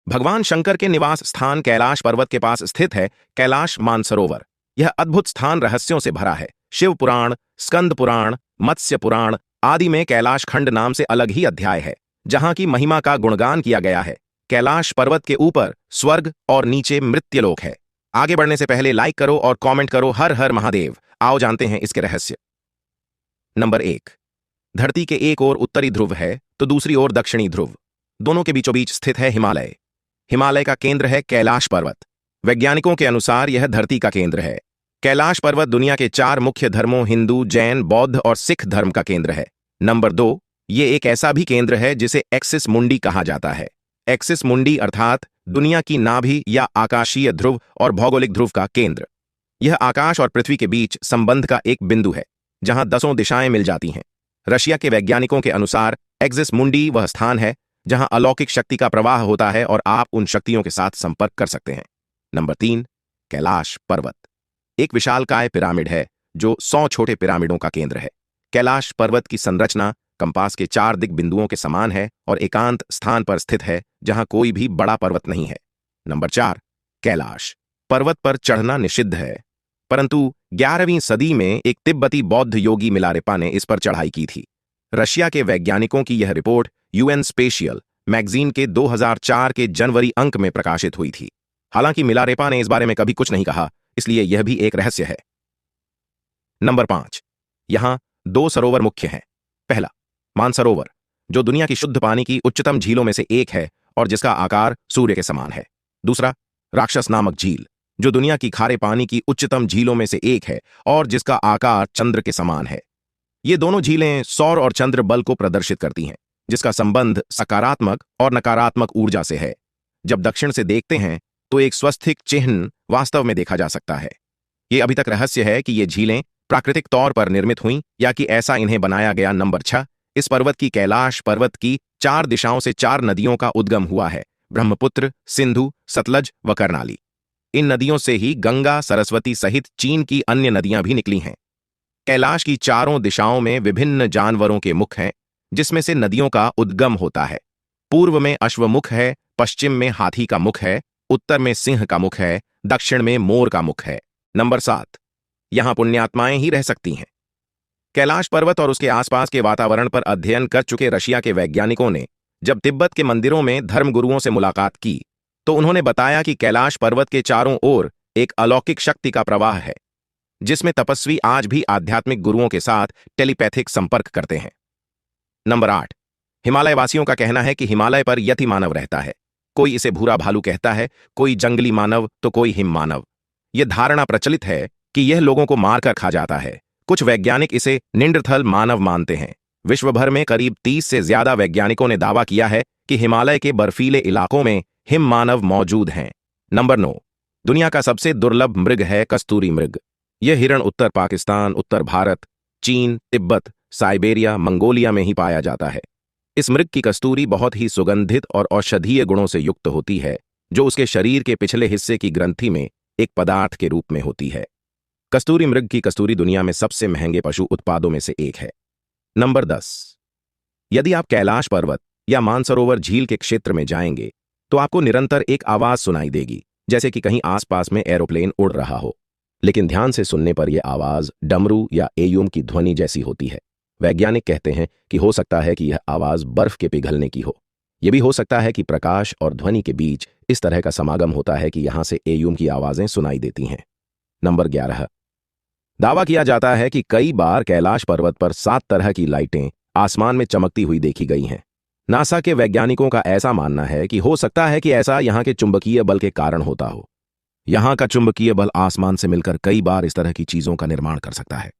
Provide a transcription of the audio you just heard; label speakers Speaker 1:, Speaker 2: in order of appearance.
Speaker 1: भगवान शंकर के निवास स्थान कैलाश पर्वत के पास स्थित है कैलाश मानसरोवर। यह अद्भुत स्थान रहस्यों से भरा है। शिव पुराण, स्कंद पुराण, मत्स्य पुराण आदि में कैलाश खंड नाम से अलग ही अध्याय है, जहां की महिमा का गुणगान किया गया है। कैलाश पर्वत के ऊपर स्वर्ग और नीचे मृत्युलोक है। आगे बढ़ने से पहले लाइक करो और कमेंट करो हर हर महादेव। आओ जानते हैं इसके रहस्य। नंबर 1। धरती के एक ओर उत्तरी ध्रुव है तो दूसरी ओर दक्षिणी ध्रुव। दोनों के बीचों बीच स्थित है हिमालय। हिमालय का केंद्र है कैलाश पर्वत। वैज्ञानिकों के अनुसार यह धरती का केंद्र है। कैलाश पर्वत दुनिया के 4 मुख्य धर्मों हिंदू, जैन, बौद्ध और सिख धर्म का केंद्र है। नंबर 2। ये एक ऐसा भी केंद्र है जिसे एक्सिस मुंडी कहा जाता है। एक्सिस मुंडी अर्थात दुनिया की नाभि या आकाशीय ध्रुव और भौगोलिक ध्रुव का केंद्र। यह आकाश और पृथ्वी के बीच संबंध का एक बिंदु है, जहां 10 दिशाएं मिल जाती हैं। रशिया के वैज्ञानिकों के अनुसार एक्सिस मुंडी वह स्थान है जहां अलौकिक शक्ति का प्रवाह होता है और आप उन शक्तियों के साथ संपर्क कर सकते हैं। नंबर 3। कैलाश पर्वत एक विशालकाय पिरामिड है जो 100 छोटे पिरामिडों का केंद्र है। कैलाश पर्वत की संरचना कंपास के 4 दिग बिंदुओं के समान है और एकांत स्थान पर स्थित है जहां कोई भी बड़ा पर्वत नहीं है। नंबर 4। कैलाश पर्वत पर चढ़ना निषिद्ध है, परंतु 11वीं सदी में एक तिब्बती बौद्ध योगी मिलारेपा ने इस पर चढ़ाई की थी। रशिया के वैज्ञानिकों की यह रिपोर्ट यूएन स्पेशियल मैगजीन के 2004 के जनवरी अंक में प्रकाशित हुई थी। हालांकि मिलारेपा ने इस बारे में कभी कुछ नहीं कहा, इसलिए यह भी एक रहस्य है। नंबर 5। यहां 2 सरोवर मुख्य हैं। पहला, मानसरोवर, जो दुनिया की शुद्ध पानी की उच्चतम झीलों में से एक है और जिसका आकार सूर्य के समान है। दूसरा, राक्षस नामक झील, जो दुनिया की खारे पानी की उच्चतम झीलों में से एक है और जिसका आकार चंद्र के समान है। ये दोनों झीलें सौर और चंद्र बल को प्रदर्शित करती हैं, जिसका संबंध सकारात्मक और नकारात्मक ऊर्जा से है। जब दक्षिण से देखते हैं तो एक स्वस्तिक चिन्ह वास्तव में देखा जा सकता है। ये अभी तक रहस्य है कि ये झीलें प्राकृतिक तौर पर निर्मित हुईं या कि ऐसा इन्हें बनाया गया। नंबर 6। इस पर्वत की कैलाश पर्वत की 4 दिशाओं से 4 नदियों का उद्गम हुआ है, ब्रह्मपुत्र, सिंधु, सतलज व कर्णाली। इन नदियों से ही गंगा, सरस्वती सहित चीन की अन्य नदियां भी निकली हैं। कैलाश की चारों दिशाओं में विभिन्न जानवरों के मुख हैं, जिसमें से नदियों का उद्गम होता है। पूर्व में अश्वमुख है, पश्चिम में हाथी का मुख है, उत्तर में सिंह का मुख है, दक्षिण में मोर का मुख है। नंबर 7। यहां पुण्यात्माएं ही रह सकती हैं। कैलाश पर्वत और उसके आसपास के वातावरण पर अध्ययन कर चुके रशिया के वैज्ञानिकों ने जब तिब्बत के मंदिरों में धर्मगुरुओं से मुलाकात की तो उन्होंने बताया कि कैलाश पर्वत के चारों ओर एक अलौकिक शक्ति का प्रवाह है, जिसमें तपस्वी आज भी आध्यात्मिक गुरुओं के साथ टेलीपैथिक संपर्क करते हैं। नंबर 8। हिमालय वासियों का कहना है कि हिमालय पर यति मानव रहता है। कोई इसे भूरा भालू कहता है, कोई जंगली मानव तो कोई हिम मानव। यह धारणा प्रचलित है कि यह लोगों को मारकर खा जाता है। कुछ वैज्ञानिक इसे निंडरथल मानव मानते हैं। विश्व भर में करीब 30 से ज्यादा वैज्ञानिकों ने दावा किया है कि हिमालय के बर्फीले इलाकों में हिम मानव मौजूद हैं। नंबर 9। दुनिया का सबसे दुर्लभ मृग है कस्तूरी मृग। यह हिरण उत्तर पाकिस्तान, उत्तर भारत, चीन, तिब्बत, साइबेरिया, मंगोलिया में ही पाया जाता है। इस मृग की कस्तूरी बहुत ही सुगंधित और औषधीय गुणों से युक्त होती है, जो उसके शरीर के पिछले हिस्से की ग्रंथि में एक पदार्थ के रूप में होती है। कस्तूरी मृग की कस्तूरी दुनिया में सबसे महंगे पशु उत्पादों में से एक है। नंबर 10। यदि आप कैलाश पर्वत या मानसरोवर झील के क्षेत्र में जाएंगे तो आपको निरंतर एक आवाज सुनाई देगी, जैसे कि कहीं आसपास में एरोप्लेन उड़ रहा हो। लेकिन ध्यान से सुनने पर यह आवाज डमरू या एयूम की ध्वनि जैसी होती है। वैज्ञानिक कहते हैं कि हो सकता है कि यह आवाज बर्फ के पिघलने की हो। यह भी हो सकता है कि प्रकाश और ध्वनि के बीच इस तरह का समागम होता है कि यहां से एयूम की आवाजें सुनाई देती हैं। नंबर 11। दावा किया जाता है कि कई बार कैलाश पर्वत पर 7 तरह की लाइटें आसमान में चमकती हुई देखी गई हैं। नासा के वैज्ञानिकों का ऐसा मानना है कि हो सकता है कि ऐसा यहां के चुंबकीय बल के कारण होता हो। यहां का चुंबकीय बल आसमान से मिलकर कई बार इस तरह की चीजों का निर्माण कर सकता है।